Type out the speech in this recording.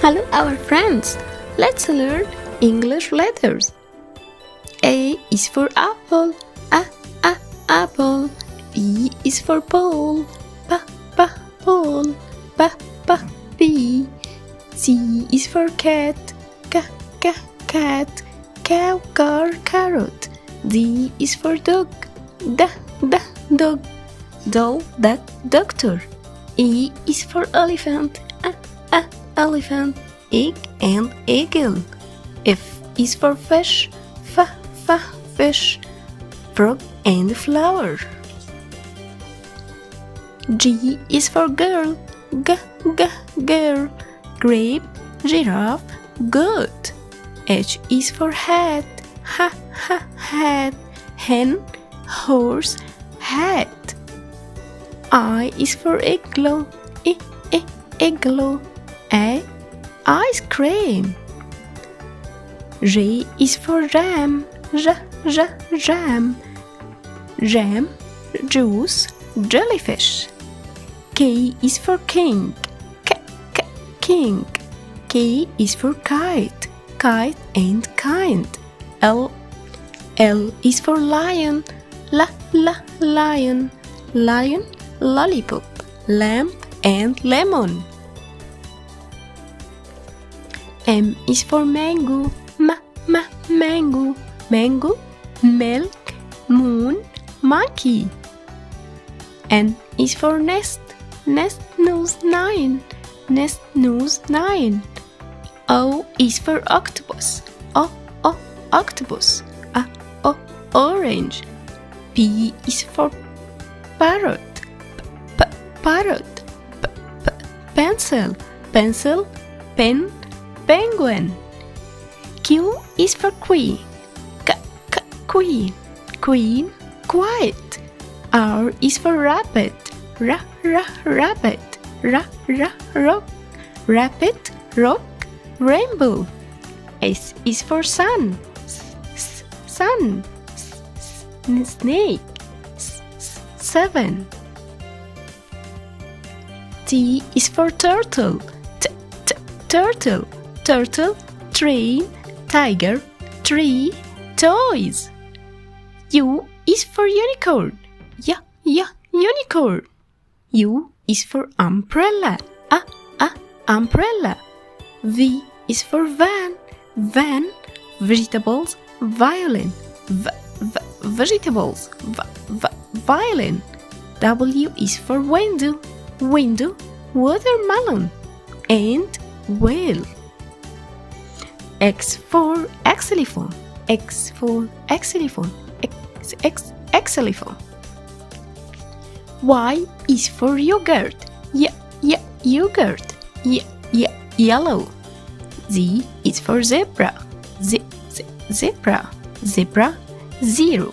Hello, our friends. Let's learn English letters. A is for apple. Apple. B is for ball. Ball. B. C is for cat. Cat. Cow, car, carrot. D is for dog. Dog. Doll, duck, doctor. E is for elephant. Elephant. Egg and eagle. F is for fish. Fish. Frog and flower. G is for girl. Girl. Grape, giraffe, goat. H is for hat. Hat. Hen, horse, hat. I is for igloo. Igloo. A, ice cream. J is for jam. Jam. Juice, jellyfish. K is for king. King. K is for kite. Kite and kind. L is for lion. Lion. Lollipop. Lamp and lemon. M is for mango. Mango. Milk. Moon. Monkey. N is for nest. Nest knows 9. O is for octopus. Octopus. Orange. P is for parrot. Parrot. Pencil. Pen. Penguin. Q is for queen. Queen. Quiet. R is for rabbit. Rabbit. Rock. Rabbit. Rock. Rainbow. S is for sun. Sun. Snake. 7. T is for turtle. Turtle. Train. Tiger. Tree. Toys. U is for unicorn. Unicorn. U is for umbrella. Umbrella. V is for van. Vegetables. Violin. Vegetables. Violin. W is for window. Watermelon. And whale. X for xylophone. Xylophone. Y is for yogurt. Yogurt. Yellow. Z is for zebra. Zebra. 0.